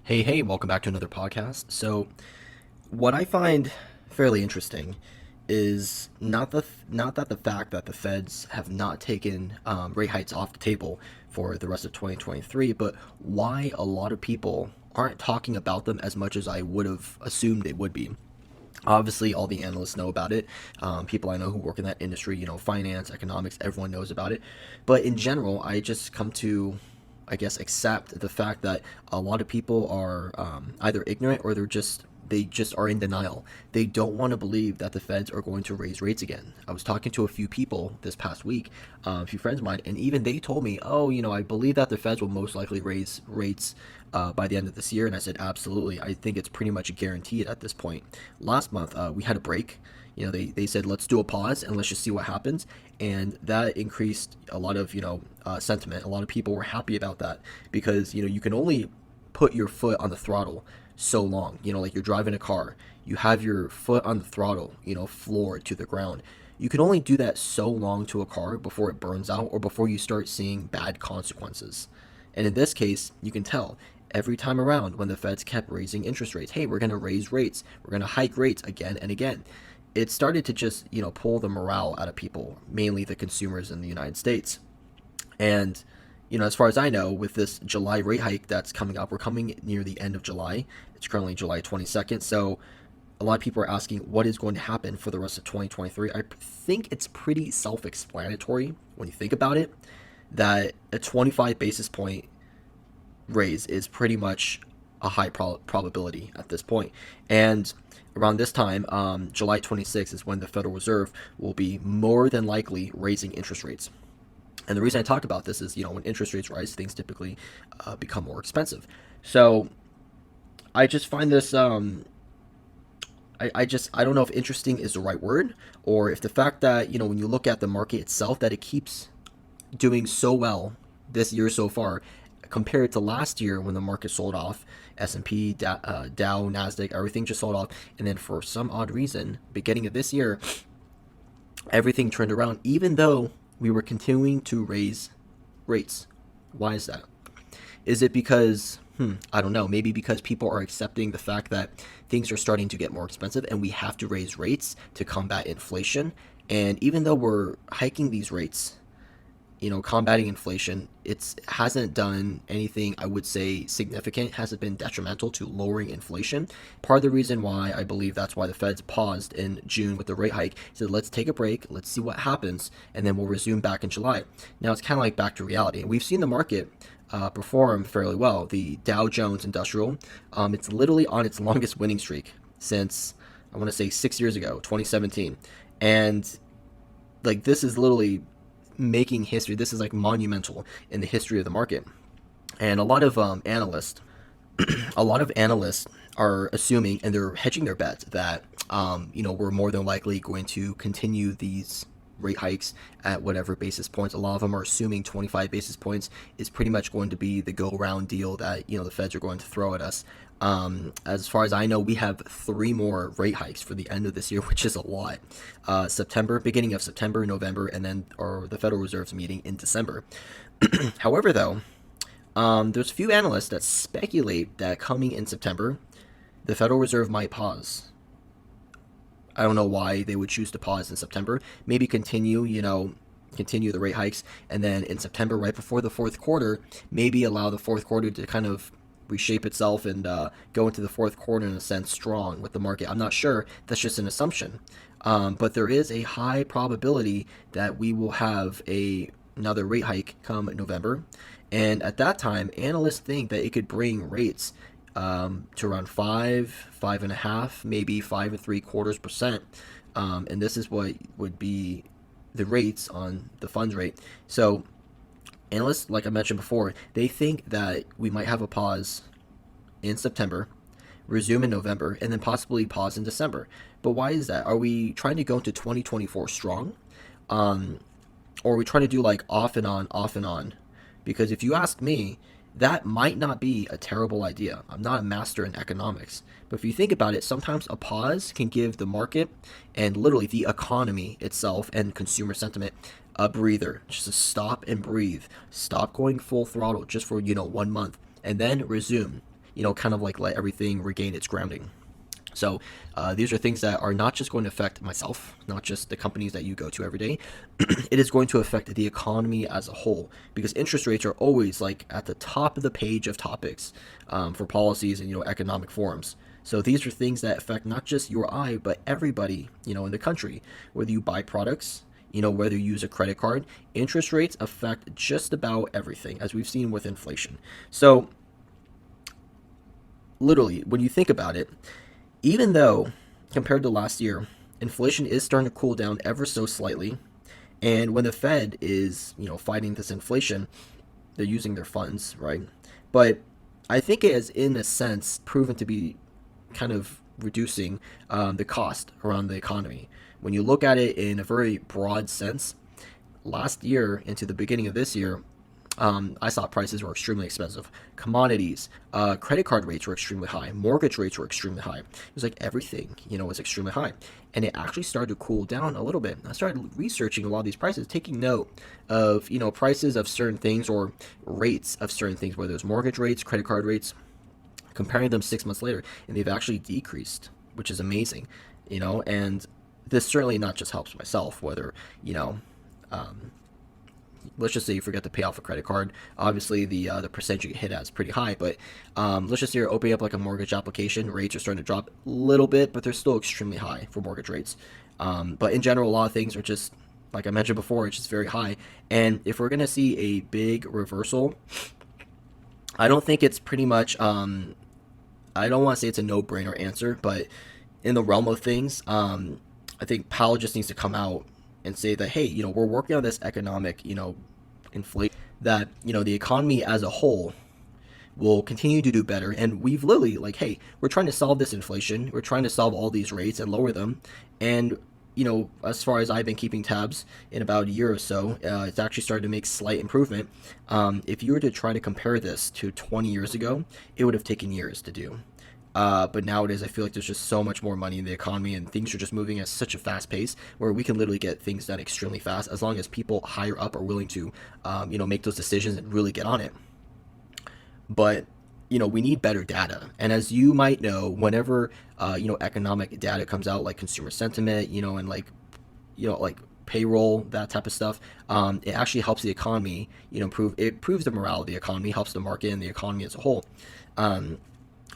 Hey, welcome back to another podcast. So, what I find fairly interesting is not that the fact that the Feds have not taken rate hikes off the table for the rest of 2023, but why a lot of people aren't talking about them as much as I would have assumed they would be. Obviously, all the analysts know about it. People I know who work in that industry, finance, economics, everyone knows about it. But in general, I just come to, I guess, accept the fact that a lot of people are either ignorant or they just are in denial. They don't want to believe that the Feds are going to raise rates again. I was talking to a few people this past week, a few friends of mine, and even they told me, "Oh, I believe that the Feds will most likely raise rates by the end of this year." And I said, "Absolutely. I think it's pretty much guaranteed at this point." Last month, we had a break. They said, let's do a pause and let's just see what happens. And that increased a lot of, sentiment. A lot of people were happy about that because, you can only put your foot on the throttle so long. Like you're driving a car, you have your foot on the throttle, floored to the ground. You can only do that so long to a car before it burns out or before you start seeing bad consequences. And in this case, you can tell every time around when the Feds kept raising interest rates, hey, we're going to raise rates, we're going to hike rates again and again. It started to just, pull the morale out of people, mainly the consumers in the United States. And, as far as I know, with this July rate hike that's coming up, we're coming near the end of July. It's currently July 22nd. So a lot of people are asking what is going to happen for the rest of 2023. I think it's pretty self explanatory when you think about it, that a 25 basis point raise is pretty much a high probability at this point. And around this time, July 26th is when the Federal Reserve will be more than likely raising interest rates. And the reason I talk about this is, when interest rates rise, things typically become more expensive. So I just find this, I don't know if interesting is the right word, or if the fact that, when you look at the market itself, that it keeps doing so well this year so far compared to last year when the market sold off. S&P, Dow, Nasdaq, everything just sold off, and then for some odd reason, beginning of this year, everything turned around, even though we were continuing to raise rates. Why is that? Is it because, I don't know, maybe because people are accepting the fact that things are starting to get more expensive and we have to raise rates to combat inflation? And even though we're hiking these rates, combating inflation, it hasn't done anything, I would say, significant, hasn't been detrimental to lowering inflation. Part of the reason why I believe that's why the Feds paused in June with the rate hike, said, let's take a break, let's see what happens, and then we'll resume back in July. Now it's kind of like back to reality. We've seen the market perform fairly well. The Dow Jones Industrial, it's literally on its longest winning streak since, I want to say, 6 years ago, 2017. And like this is literally making history. This is like monumental in the history of the market. And a lot of analysts are assuming and they're hedging their bets that we're more than likely going to continue these rate hikes at whatever basis points. A lot of them are assuming 25 basis points is pretty much going to be the go-round deal that the Feds are going to throw at us. As far as I know, we have 3 more rate hikes for the end of this year, which is a lot. Beginning of September, November, and then the Federal Reserve's meeting in December. However, though, there's a few analysts that speculate that coming in September, the Federal Reserve might pause. I don't know why they would choose to pause in September. Maybe continue the rate hikes, and then in September, right before the fourth quarter, maybe allow the fourth quarter to kind of reshape itself and go into the fourth quarter in a sense strong with the market. I'm not sure. That's just an assumption. But there is a high probability that we will have another rate hike come November. And at that time, analysts think that it could bring rates to around 5.5, maybe 5.75%. And this is what would be the rates on the funds rate. So analysts, like I mentioned before, they think that we might have a pause in September, resume in November, and then possibly pause in December. But why is that? Are we trying to go into 2024 strong? Or are we trying to do like off and on, off and on? Because if you ask me, that might not be a terrible idea. I'm not a master in economics. But if you think about it, sometimes a pause can give the market and literally the economy itself and consumer sentiment a breather, just to stop and breathe. Stop going full throttle just for, 1 month and then resume. kind of like let everything regain its grounding. So these are things that are not just going to affect myself, not just the companies that you go to every day. It is going to affect the economy as a whole, because interest rates are always like at the top of the page of topics for policies and economic forums. So these are things that affect not just your eye, but everybody in the country. Whether you buy products, whether you use a credit card, interest rates affect just about everything, as we've seen with inflation. So literally, when you think about it, even though compared to last year, inflation is starting to cool down ever so slightly, and when the Fed is, fighting this inflation, they're using their funds, right? But I think it has, in a sense, proven to be kind of reducing the cost around the economy. When you look at it in a very broad sense, last year into the beginning of this year, I saw prices were extremely expensive. Commodities, credit card rates were extremely high. Mortgage rates were extremely high. It was like everything, was extremely high. And it actually started to cool down a little bit. I started researching a lot of these prices, taking note of, prices of certain things or rates of certain things, whether it's mortgage rates, credit card rates, comparing them 6 months later, and they've actually decreased, which is amazing, and this certainly not just helps myself, whether, um, let's just say you forget to pay off a credit card. Obviously, the percentage you hit at is pretty high, but let's just say you're opening up like a mortgage application. Rates are starting to drop a little bit, but they're still extremely high for mortgage rates. But in general, a lot of things are just, like I mentioned before, it's just very high. And if we're going to see a big reversal, I don't think it's pretty much, I don't want to say it's a no-brainer answer, but in the realm of things, I think Powell just needs to come out and say that, hey, we're working on this economic, inflation, that, the economy as a whole will continue to do better. And we've literally, like, hey, we're trying to solve this inflation. We're trying to solve all these rates and lower them. And, as far as I've been keeping tabs, in about a year or so, it's actually started to make slight improvement. If you were to try to compare this to 20 years ago, it would have taken years to do. But nowadays, I feel like there's just so much more money in the economy, and things are just moving at such a fast pace where we can literally get things done extremely fast as long as people higher up are willing to, make those decisions and really get on it. But we need better data, and as you might know, whenever economic data comes out, like consumer sentiment, and like like payroll, that type of stuff, it actually helps the economy, improve. It improves the morale of the economy, helps the market and the economy as a whole.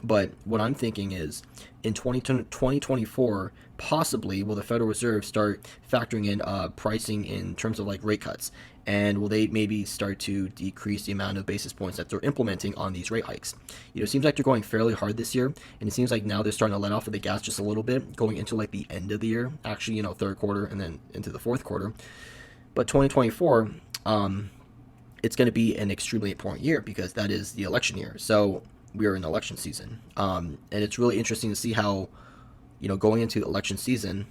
But what I'm thinking is, in 2024, possibly will the Federal Reserve start factoring in pricing in terms of like rate cuts? And will they maybe start to decrease the amount of basis points that they're implementing on these rate hikes? It seems like they're going fairly hard this year, and it seems like now they're starting to let off of the gas just a little bit going into like the end of the year, actually, third quarter and then into the fourth quarter. But 2024, it's going to be an extremely important year because that is the election year. So we are in election season. And it's really interesting to see how, going into election season,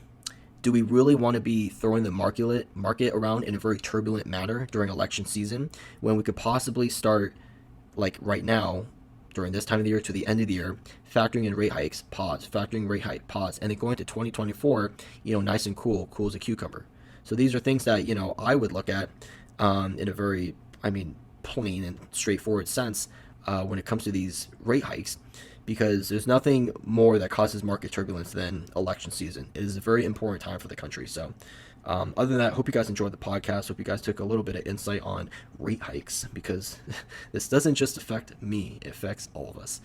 do we really want to be throwing the market around in a very turbulent manner during election season when we could possibly start, like right now, during this time of the year to the end of the year, factoring in rate hikes, pause, factoring rate hike, pause, and then going to 2024, nice and cool as a cucumber. So these are things that, I would look at in a very, plain and straightforward sense when it comes to these rate hikes, because there's nothing more that causes market turbulence than election season. It is a very important time for the country. So other than that, hope you guys enjoyed the podcast. Hope you guys took a little bit of insight on rate hikes, because this doesn't just affect me, it affects all of us.